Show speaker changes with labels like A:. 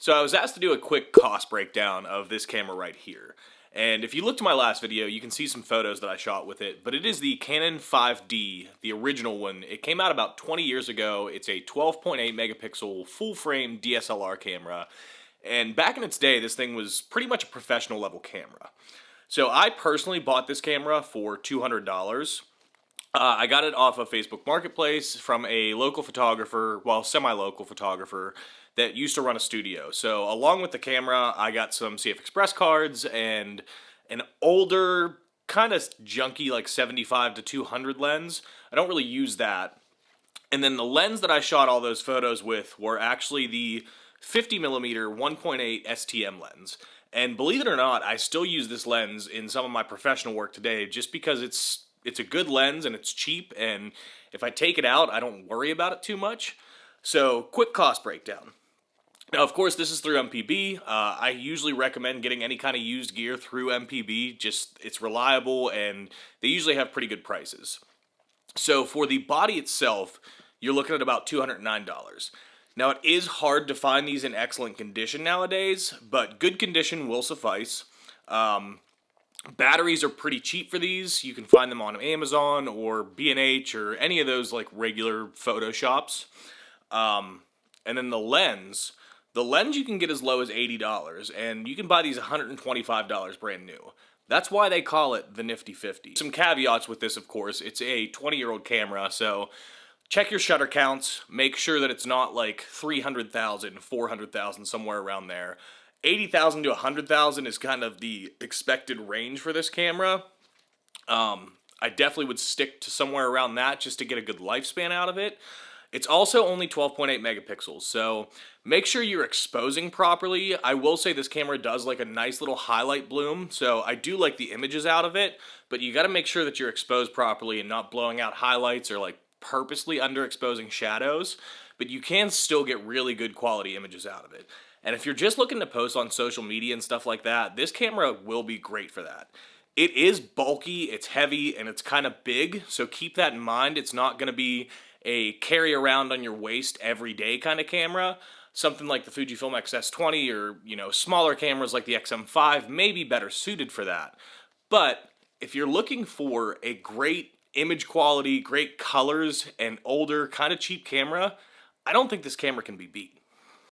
A: So I was asked to do a quick cost breakdown of this camera right here. And if you look to my last video, you can see some photos that I shot with it, but it is the Canon 5D, the original one. It came out about 20 years ago. It's a 12.8 megapixel full frame DSLR camera. And back in its day, this thing was pretty much a professional level camera. So I personally bought this camera for $200. I got it off of Facebook Marketplace from a local photographer, well, semi-local photographer that used to run a studio. So along with the camera, I got some CF Express cards and an older, kind of junky, like 75 to 200 lens. I don't really use that. And then the lens that I shot all those photos with were actually the 50 millimeter 1.8 STM lens. And believe it or not, I still use this lens in some of my professional work today just because it's a good lens and it's cheap, and if I take it out, I don't worry about it too much. So, quick cost breakdown. Now, of course, this is through MPB. I usually recommend getting any kind of used gear through MPB. Just, it's reliable, and they usually have pretty good prices. So, for the body itself, you're looking at about $209. Now, it is hard to find these in excellent condition nowadays, but good condition will suffice. Batteries are pretty cheap for these. You can find them on Amazon or B&H or any of those like regular photo shops. And then the lens you can get as low as $80, and you can buy these $125 brand new. That's why they call it the Nifty 50. Some caveats with this, of course. It's a 20-year-old camera, so check your shutter counts. Make sure that it's not like 300,000, 400,000, somewhere around there. 80,000 to 100,000 is kind of the expected range for this camera. I definitely would stick to somewhere around that just to get a good lifespan out of it. It's also only 12.8 megapixels, so make sure you're exposing properly. I will say this camera does like a nice little highlight bloom, so I do like the images out of it, but you gotta make sure that you're exposed properly and not blowing out highlights or like purposely underexposing shadows, but you can still get really good quality images out of it. And if you're just looking to post on social media and stuff like that, this camera will be great for that. It is bulky, it's heavy, and it's kind of big, so keep that in mind. It's not going to be a carry around on your waist every day kind of camera. Something like the Fujifilm X-S20 or, smaller cameras like the XM5 may be better suited for that. But if you're looking for a great image quality, great colors, and older, kind of cheap camera, I don't think this camera can be beat.